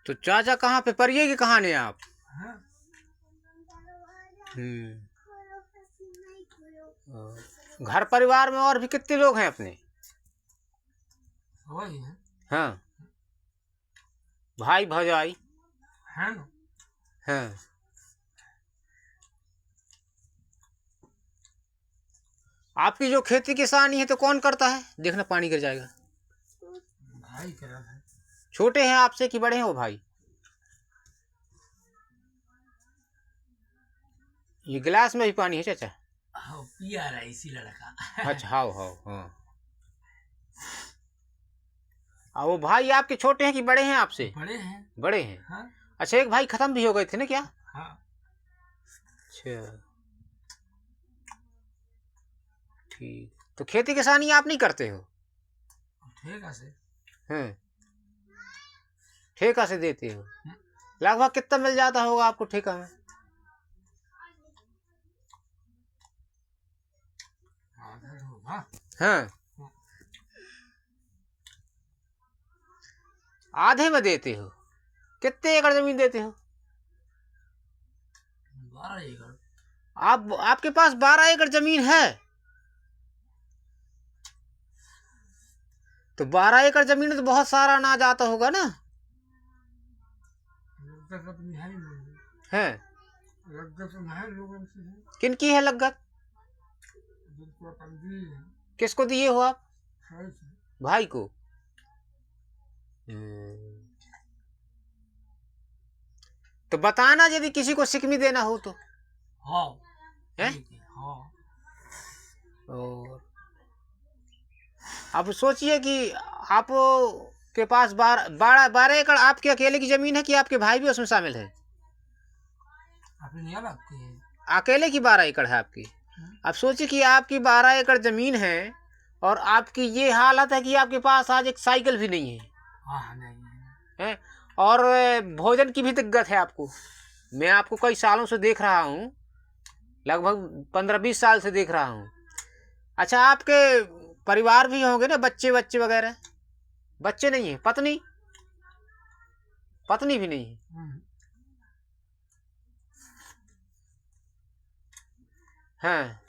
तो चाचा कहाँ पे परिये कि कहाँ ने आप? हाँ। घर परिवार में और भी कितने लोग हैं अपने? वही है। हाँ, भाई भौजाई है ना। हाँ। आपकी जो खेती किसानी है तो कौन करता है? देखना पानी गिर जाएगा। भाई करा है। छोटे हैं आपसे कि बड़े हैं वो भाई? ये गिलास में भी पानी है चाचा? हाँ, पिया रहा है इसी लड़का। अच्छा, हाउ हाउ हाँ। वो भाई आपके छोटे हैं कि बड़े हैं आपसे? बड़े हैं। बड़े हैं। हाँ। अच्छा, एक भाई खत्म भी हो गए थे ना क्या? हाँ। अच्छा, ठीक। तो खेती किसानी आप नहीं करते हो? ठेका से। हैं, ठेका से देते हो? लगभग कितना मिल जाता होगा आपको ठेका में? हाँ, आधे में देते हो? कितने एकड़ जमीन देते हो? 12 एकड़। आपके पास 12 एकड़ जमीन है? तो 12 एकड़ जमीन तो बहुत सारा अनाज आता होगा ना? है किनकी है लगत? किसको दिए हो आप? भाई को। तो बताना यदि किसी को सिकमी देना हो तो। हाँ। है? हाँ। और अब सोचिए कि आप के पास 12 एकड़ आपके अकेले की जमीन है कि आपके भाई भी उसमें शामिल है? अपनी लगती है। अकेले की 12 एकड़ है आपकी। अब सोचिए कि आपकी 12 एकड़ जमीन है और आपकी ये हालत है कि आपके पास आज एक साइकिल भी नहीं है। हाँ, नहीं है। और भोजन की भी दिक्कत है आपको। मैं आपको कई सालों से देख रहा हूँ, लगभग 15-20 साल से देख रहा हूँ। अच्छा, आपके परिवार भी होंगे ना, बच्चे बच्चे वगैरह? बच्चे नहीं है? पत्नी? पत्नी भी नहीं है? हाँ,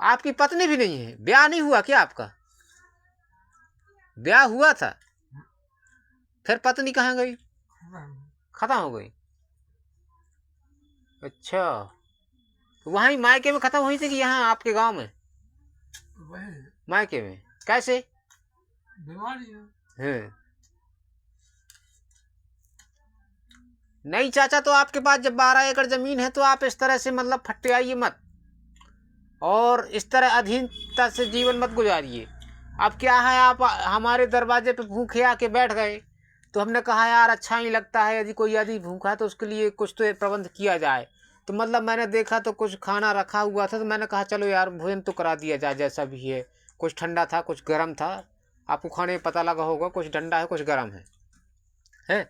आपकी पत्नी भी नहीं है? ब्याह नहीं हुआ क्या आपका? ब्याह हुआ था, फिर पत्नी कहाँ गई? खत्म हो गई। अच्छा, तो वहीं मायके में खत्म हुई थी कि यहाँ आपके गांव में? मायके में। कैसे? बीमारी है। नहीं चाचा, तो आपके पास जब 12 एकड़ जमीन है तो आप इस तरह से मतलब फटियाइए मत और इस तरह अधीनता से जीवन मत गुजारिए। अब क्या है, आप हमारे दरवाजे पे भूखे आके बैठ गए तो हमने कहा यार अच्छा ही लगता है, यदि कोई यदि भूखा है तो उसके लिए कुछ तो प्रबंध किया जाए। तो मतलब मैंने देखा तो कुछ खाना रखा हुआ था, तो मैंने कहा चलो यार भोजन तो करा दिया जाए जैसा भी है। कुछ ठंडा था, कुछ गर्म था। आपको खाने में पता लगा होगा, कुछ ठंडा है कुछ गर्म है।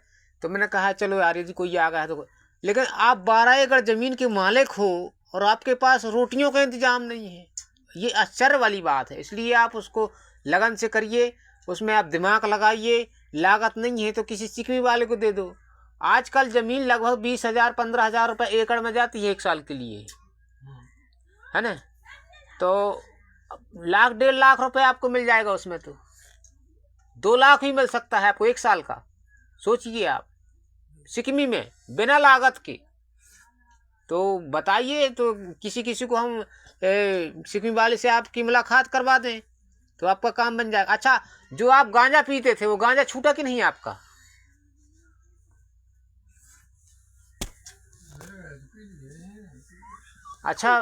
तो मैंने कहा चलो यार यदि कोई आ गया है तो। लेकिन आप 12 एकड़ जमीन के मालिक हो और आपके पास रोटियों का इंतजाम नहीं है, ये आश्चर्य वाली बात है। इसलिए आप उसको लगन से करिए, उसमें आप दिमाग लगाइए। लागत नहीं है तो किसी सिकमी वाले को दे दो। आजकल जमीन लगभग 20,000 15,000 रुपये एकड़ में जाती है 1 साल के लिए, है ना? तो 1 लाख 1.5 लाख रुपए आपको मिल जाएगा उसमें, तो 2 लाख ही मिल सकता है आपको 1 साल का। सोचिए आप, सिकमी में बिना लागत के। तो बताइए, तो किसी किसी को हम सिकमी वाले से आपकी मुलाकात करवा दें तो आपका काम बन जाएगा। अच्छा, जो आप गांजा पीते थे वो गांजा छूटा कि नहीं आपका? अच्छा,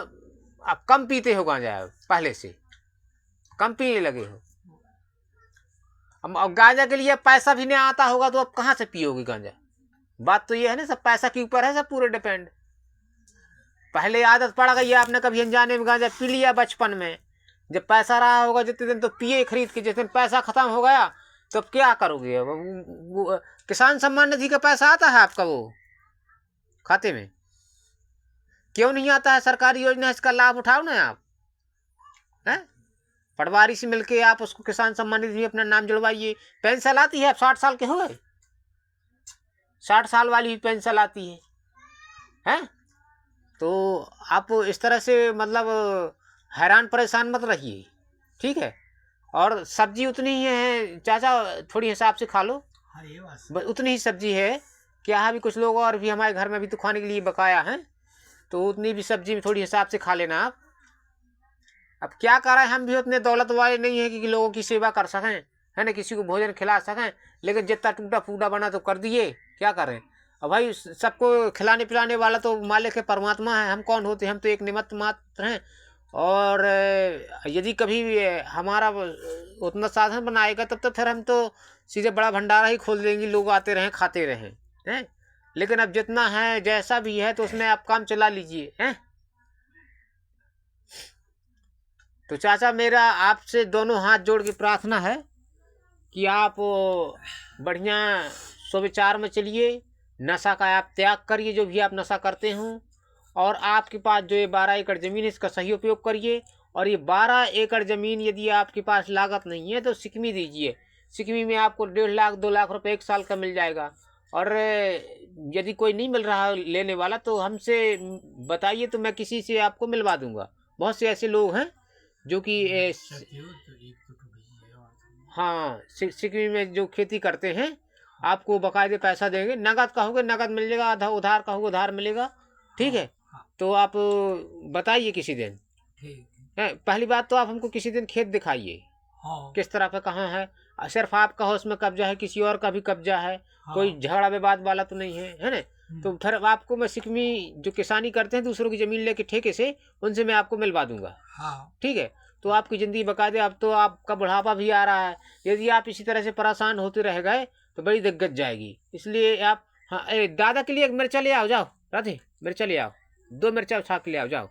आप कम पीते हो गांजा, पहले से कम पीने लगे हो। अब गांजा के लिए पैसा भी नहीं आता होगा तो आप कहाँ से पियोगे गांजा? बात तो ये है ना, सब पैसा के ऊपर है सब पूरे डिपेंड। पहले आदत पड़ गई है, आपने कभी अनजाने में गांजा पी लिया बचपन में, जब पैसा रहा होगा जितने दिन तो पिए खरीद के, जिस दिन पैसा खत्म हो गया तो अब क्या करोगे? किसान सम्मान निधि का पैसा आता है आपका वो खाते में? क्यों नहीं आता है? सरकारी योजना, इसका लाभ उठाओ ना आप। है, पटवारी से मिलके आप उसको किसान सम्मान निधि में अपना नाम जुड़वाइए। पेंशन आती है, आप 60 साल के हो गए, 60 साल वाली भी पेंशन आती है, हैं? तो आप इस तरह से मतलब हैरान परेशान मत रहिए, ठीक है। और सब्जी उतनी ही है चाचा, थोड़ी हिसाब से खा लो, हाँ ये बात बस उतनी ही सब्जी है। क्या है, भी कुछ लोग और भी हमारे घर में भी तो खाने के लिए बकाया है, तो उतनी भी सब्जी में थोड़ी हिसाब से खा लेना आप। अब क्या करें, हम भी उतने दौलत वाले नहीं हैं कि लोगों की सेवा कर सकें, है ना, किसी को भोजन खिला सकें, लेकिन जितना टूटा फूटा बना तो कर दिए, क्या करें। अब भाई सबको खिलाने पिलाने वाला तो मालिक है, परमात्मा है, हम कौन होते हैं, हम तो एक निमित्त मात्र हैं। और यदि कभी भी हमारा उतना साधन बनाएगा तब तो फिर हम तो सीधे बड़ा भंडारा ही खोल देंगे, लोग आते रहें खाते रहें, हैं। लेकिन अब जितना है जैसा भी है तो उसमें आप काम चला लीजिए, हैं। तो चाचा मेरा आपसे दोनों हाथ जोड़ के प्रार्थना है कि आप बढ़िया सुविचार में चलिए, नशा का आप त्याग करिए, जो भी आप नशा करते हों, और आपके पास जो ये 12 एकड़ ज़मीन है इसका सही उपयोग करिए। और ये 12 एकड़ ज़मीन यदि आपके पास लागत नहीं है तो सिकमी दीजिए, सिकमी में आपको 1.5 लाख 2 लाख रुपए 1 साल का मिल जाएगा। और यदि कोई नहीं मिल रहा लेने वाला तो हमसे बताइए, तो मैं किसी से आपको मिलवा दूंगा। बहुत से ऐसे लोग हैं जो कि हाँ सिक्किम में जो खेती करते हैं, आपको बकायदे पैसा देंगे, नगद कहोगे नगद मिल जाएगा, आधा उधार कहोगे उधार मिलेगा, ठीक है। तो आप बताइए किसी दिन, है। पहली बात तो आप हमको किसी दिन खेत दिखाइए, किस तरह पे कहाँ है, सिर्फ आपका हो उसमें कब्जा है, किसी और का भी कब्जा है, कोई झगड़ा विवाद वाला तो नहीं है, है ना। तो फिर आपको मैं सिकमी जो किसानी करते हैं दूसरों की जमीन लेके ठेके से, उनसे मैं आपको मिलवा दूंगा, ठीक है। तो आपकी ज़िंदगी बकायदे, अब तो आपका बुढ़ापा भी आ रहा है, यदि आप इसी तरह से परेशान होते रह गए तो बड़ी दिक्कत जाएगी। इसलिए आप, हाँ दादा के लिए एक मिर्चा ले आओ, जाओ राधे, मिर्चा ले आओ, 2 मिर्चा उठा के ले आओ, जाओ।